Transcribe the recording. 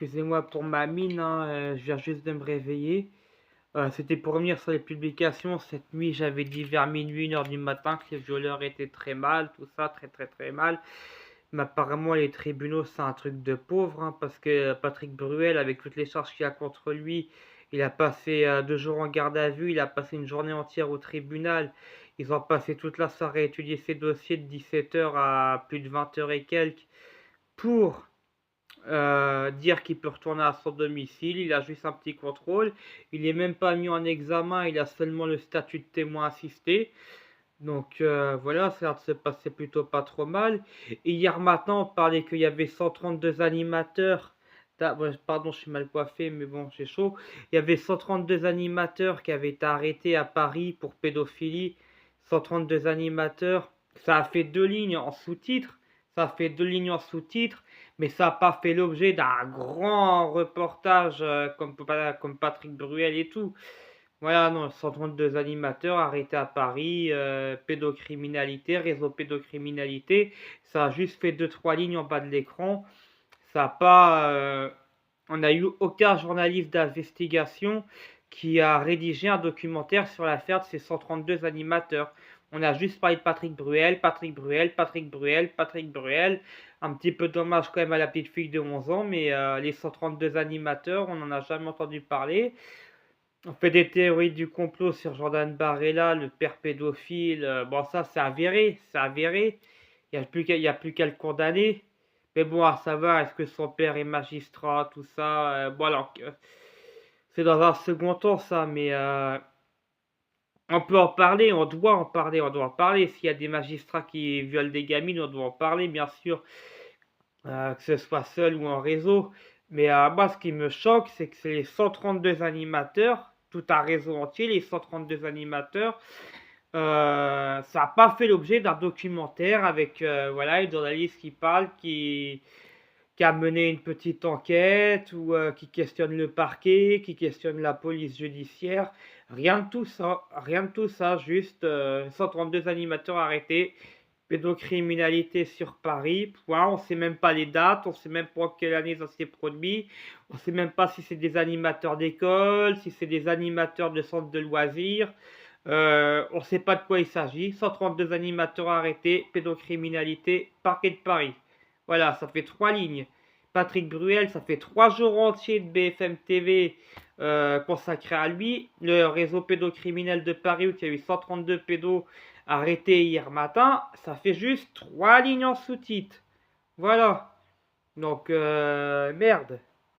Excusez-moi pour ma mine, hein, je viens juste de me réveiller. C'était pour revenir sur les publications. Cette nuit, j'avais dit vers minuit, 1 heure du matin, que les violeurs étaient très mal, tout ça, très très très mal. Mais apparemment, les tribunaux, c'est un truc de pauvre, hein, parce que Patrick Bruel, avec toutes les charges qu'il y a contre lui, il a passé 2 jours en garde à vue, il a passé une journée entière au tribunal. Ils ont passé toute la soirée à étudier ses dossiers de 17 heures à plus de 20 heures et quelques pour dire qu'il peut retourner à son domicile. Il a juste un petit contrôle. Il n'est même pas mis en examen, il a seulement le statut de témoin assisté. Donc voilà, ça a l'air de se passer plutôt pas trop mal. Et hier matin, on parlait qu'il y avait 132 animateurs. Pardon, je suis mal coiffé, mais bon, j'ai chaud. Il y avait 132 animateurs qui avaient été arrêtés à Paris pour pédophilie. 132 animateurs. Ça a fait 2 lignes en sous-titres. Ça a fait 2 lignes en sous-titres, mais ça n'a pas fait l'objet d'un grand reportage comme Patrick Bruel et tout. Voilà, non, 132 animateurs arrêtés à Paris, pédocriminalité, réseau pédocriminalité. Ça a juste fait 2-3 lignes en bas de l'écran. Ça a pas, on n'a eu aucun journaliste d'investigation qui a rédigé un documentaire sur l'affaire de ces 132 animateurs. On a juste parlé de Patrick Bruel, Patrick Bruel, Patrick Bruel, Patrick Bruel. Un petit peu dommage quand même à la petite fille de 11 ans, mais les 132 animateurs, on n'en a jamais entendu parler. On fait des théories du complot sur Jordan Barella, le père pédophile. Bon, ça, c'est avéré, c'est avéré. Il n'y a plus qu'à le condamner. Mais bon, à savoir, est-ce que son père est magistrat, tout ça. Bon, alors, c'est dans un second temps, ça, mais on peut en parler, on doit en parler, on doit en parler. S'il y a des magistrats qui violent des gamines, on doit en parler, bien sûr, que ce soit seul ou en réseau. Mais moi, ce qui me choque, c'est que c'est les 132 animateurs, tout un réseau entier, les 132 animateurs, ça n'a pas fait l'objet d'un documentaire avec voilà, une journaliste qui parle, qui a mené une petite enquête ou qui questionne le parquet, qui questionne la police judiciaire. Rien de tout ça, juste 132 animateurs arrêtés, pédocriminalité sur Paris, point. On ne sait même pas les dates, on ne sait même pas en quelle année ça s'est produit, on ne sait même pas si c'est des animateurs d'école, si c'est des animateurs de centres de loisirs. On ne sait pas de quoi il s'agit. 132 animateurs arrêtés, pédocriminalité, parquet de Paris. Voilà, ça fait 3 lignes. Patrick Bruel, ça fait 3 jours entiers de BFM TV consacrés à lui. Le réseau pédocriminel de Paris, où il y a eu 132 pédos arrêtés hier matin, ça fait juste 3 lignes en sous-titres. Voilà. Donc, merde.